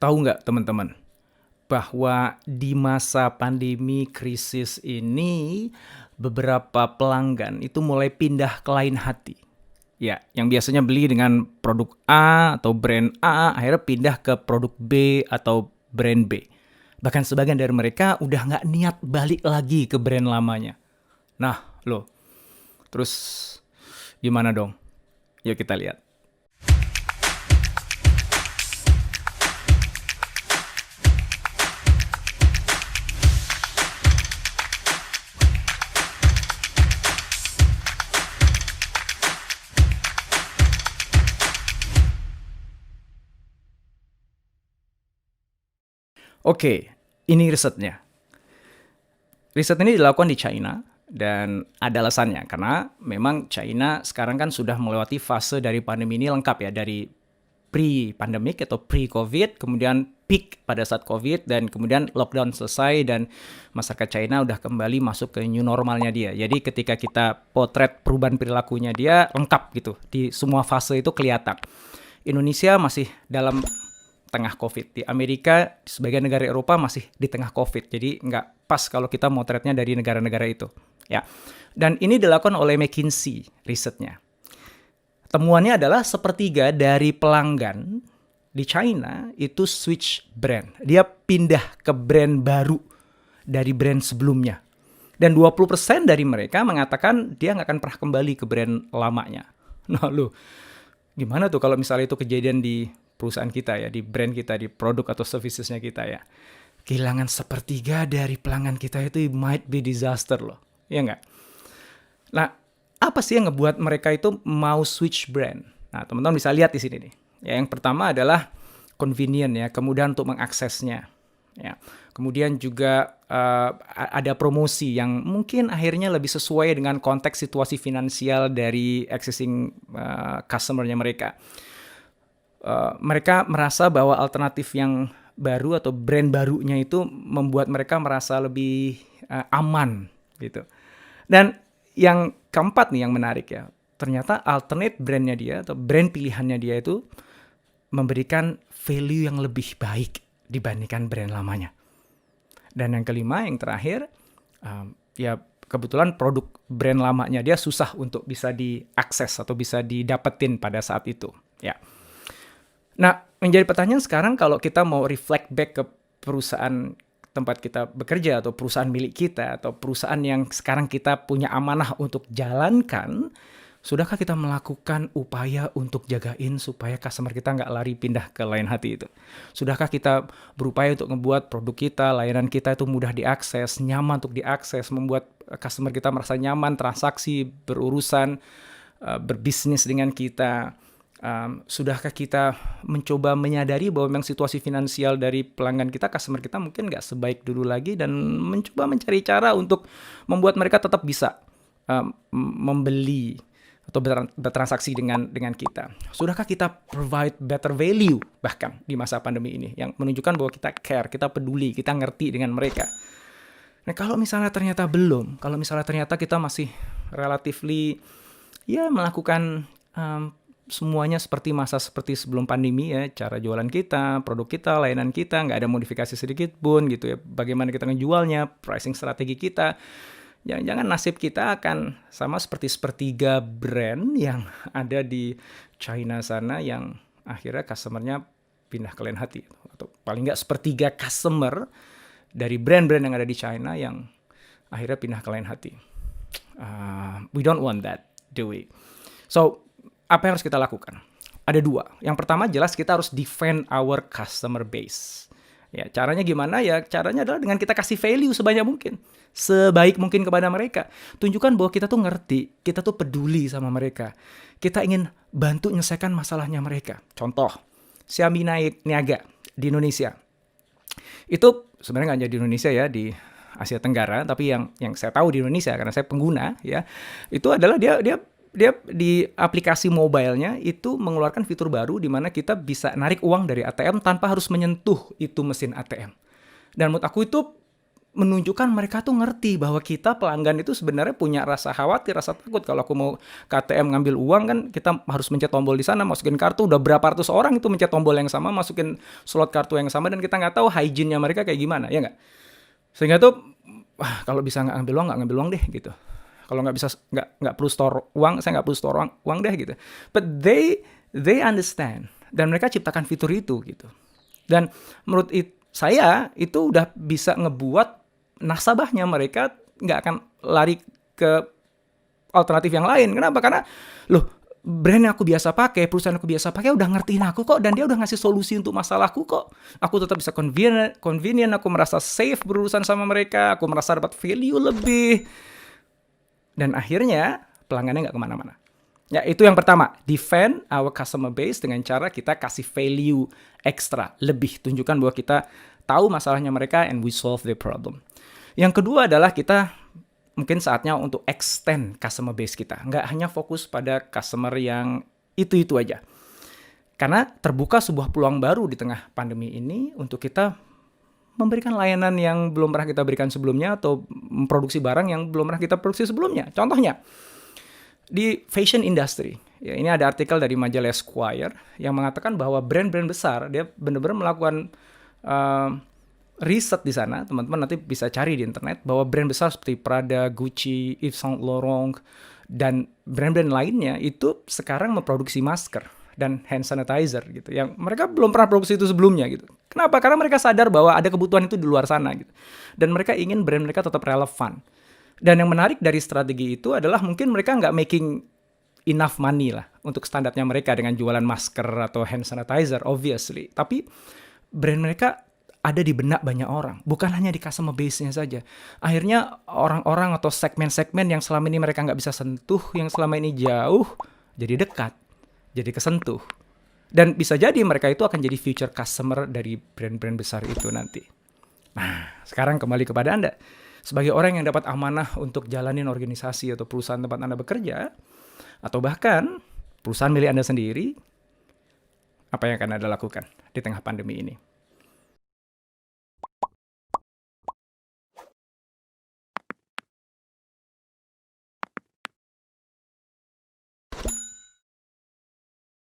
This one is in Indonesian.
Tahu nggak teman-teman, bahwa di masa pandemi krisis ini beberapa pelanggan itu mulai pindah ke lain hati. Ya, yang biasanya beli dengan produk A atau brand A, akhirnya pindah ke produk B atau brand B. Bahkan sebagian dari mereka udah nggak niat balik lagi ke brand lamanya. Nah, loh, terus gimana dong? Yuk kita lihat. Oke, ini risetnya. Riset ini dilakukan di China dan ada alasannya karena memang China sekarang kan sudah melewati fase dari pandemi ini lengkap ya, dari pre-pandemic atau pre-COVID, kemudian peak pada saat COVID, dan kemudian lockdown selesai dan masyarakat China udah kembali masuk ke new normalnya dia. Jadi ketika kita potret perubahan perilakunya dia lengkap gitu, di semua fase itu kelihatan. Indonesia masih dalam tengah COVID. Di Amerika, di sebagian negara Eropa masih di tengah COVID. Jadi nggak pas kalau kita motretnya dari negara-negara itu. Ya. Dan ini dilakukan oleh McKinsey risetnya. Temuannya adalah sepertiga dari pelanggan di China itu switch brand. Dia pindah ke brand baru dari brand sebelumnya. Dan 20% dari mereka mengatakan dia nggak akan pernah kembali ke brand lamanya. Nah lu, gimana tuh kalau misalnya itu kejadian di perusahaan kita ya, di brand kita, di produk atau servicesnya kita ya. Kehilangan sepertiga dari pelanggan kita itu might be disaster loh. Ya nggak? Nah, apa sih yang ngebuat mereka itu mau switch brand? Nah, teman-teman bisa lihat di sini nih. Ya, yang pertama adalah convenient ya, kemudian untuk mengaksesnya. Ya. Kemudian juga ada promosi yang mungkin akhirnya lebih sesuai dengan konteks situasi finansial dari existing customer-nya mereka. Mereka merasa bahwa alternatif yang baru atau brand barunya itu membuat mereka merasa lebih aman gitu. Dan yang keempat nih yang menarik ya, ternyata alternate brandnya dia atau brand pilihannya dia itu memberikan value yang lebih baik dibandingkan brand lamanya. Dan yang kelima, yang terakhir, ya kebetulan produk brand lamanya dia susah untuk bisa diakses atau bisa didapetin pada saat itu. Ya. Nah, menjadi pertanyaan sekarang kalau kita mau reflect back ke perusahaan tempat kita bekerja atau perusahaan milik kita atau perusahaan yang sekarang kita punya amanah untuk jalankan, sudahkah kita melakukan upaya untuk jagain supaya customer kita nggak lari pindah ke lain hati itu? Sudahkah kita berupaya untuk membuat produk kita, layanan kita itu mudah diakses, nyaman untuk diakses, membuat customer kita merasa nyaman, transaksi, berurusan, berbisnis dengan kita? Sudahkah kita mencoba menyadari bahwa memang situasi finansial dari pelanggan kita, customer kita mungkin nggak sebaik dulu lagi, dan mencoba mencari cara untuk membuat mereka tetap bisa membeli atau bertransaksi dengan kita. Sudahkah kita provide better value bahkan di masa pandemi ini yang menunjukkan bahwa kita care, kita peduli, kita ngerti dengan mereka. Nah, kalau misalnya ternyata belum, kalau misalnya ternyata kita masih relatively ya melakukan semuanya seperti sebelum pandemi ya, cara jualan kita, produk kita, layanan kita, nggak ada modifikasi sedikit pun gitu ya, bagaimana kita ngejualnya, pricing strategi kita, jangan-jangan nasib kita akan sama seperti sepertiga brand yang ada di China sana yang akhirnya customernya pindah ke lain hati, atau paling nggak sepertiga customer dari brand-brand yang ada di China yang akhirnya pindah ke lain hati. We don't want that, do we? So, apa yang harus kita lakukan? Ada dua. Yang pertama jelas kita harus defend our customer base. Ya, caranya gimana? Ya, caranya adalah dengan kita kasih value sebanyak mungkin. Sebaik mungkin kepada mereka. Tunjukkan bahwa kita tuh ngerti, kita tuh peduli sama mereka. Kita ingin bantu menyelesaikan masalahnya mereka. Contoh, Xiaomi Niaga di Indonesia. Itu sebenarnya nggak hanya di Indonesia ya, di Asia Tenggara, tapi yang saya tahu di Indonesia karena saya pengguna ya, itu adalah dia di aplikasi mobile-nya itu mengeluarkan fitur baru di mana kita bisa narik uang dari ATM tanpa harus menyentuh itu mesin ATM. Dan menurut aku itu menunjukkan mereka tuh ngerti bahwa kita pelanggan itu sebenarnya punya rasa khawatir, rasa takut. Kalau aku mau ke ATM ngambil uang kan kita harus mencet tombol di sana, masukin kartu, udah berapa ratus orang itu mencet tombol yang sama, masukin slot kartu yang sama, dan kita nggak tahu hygiene-nya mereka kayak gimana, ya nggak? Sehingga tuh, kalau bisa nggak ngambil uang deh gitu. Kalau nggak bisa, nggak perlu store uang, saya nggak perlu store uang deh gitu. But they understand, dan mereka ciptakan fitur itu gitu. Dan menurut saya itu udah bisa ngebuat nasabahnya mereka nggak akan lari ke alternatif yang lain. Kenapa? Karena loh, brand yang aku biasa pakai, perusahaan aku biasa pakai udah ngertiin aku kok, dan dia udah ngasih solusi untuk masalahku kok. Aku tetap bisa convenient, aku merasa safe berurusan sama mereka, aku merasa dapat value lebih. Dan akhirnya pelanggannya nggak kemana-mana. Ya, itu yang pertama, defend our customer base dengan cara kita kasih value ekstra, lebih, tunjukkan bahwa kita tahu masalahnya mereka and we solve the problem. Yang kedua adalah kita mungkin saatnya untuk extend customer base kita. Nggak hanya fokus pada customer yang itu-itu aja. Karena terbuka sebuah peluang baru di tengah pandemi ini untuk kita memberikan layanan yang belum pernah kita berikan sebelumnya, atau memproduksi barang yang belum pernah kita produksi sebelumnya. Contohnya, di fashion industry, ya, ini ada artikel dari majalah Esquire yang mengatakan bahwa brand-brand besar, dia benar-benar melakukan riset di sana, teman-teman nanti bisa cari di internet, bahwa brand besar seperti Prada, Gucci, Yves Saint Laurent, dan brand-brand lainnya itu sekarang memproduksi masker dan hand sanitizer gitu, yang mereka belum pernah produksi itu sebelumnya gitu. Kenapa? Karena mereka sadar bahwa ada kebutuhan itu di luar sana gitu, dan mereka ingin brand mereka tetap relevan. Dan yang menarik dari strategi itu adalah mungkin mereka nggak making enough money lah untuk standarnya mereka dengan jualan masker atau hand sanitizer, obviously. Tapi brand mereka ada di benak banyak orang, bukan hanya di customer base-nya saja. Akhirnya orang-orang atau segmen-segmen yang selama ini mereka nggak bisa sentuh, yang selama ini jauh, jadi dekat, jadi kesentuh. Dan bisa jadi mereka itu akan jadi future customer dari brand-brand besar itu nanti. Nah, sekarang kembali kepada Anda. Sebagai orang yang dapat amanah untuk jalanin organisasi atau perusahaan tempat Anda bekerja, atau bahkan perusahaan milik Anda sendiri, apa yang akan Anda lakukan di tengah pandemi ini?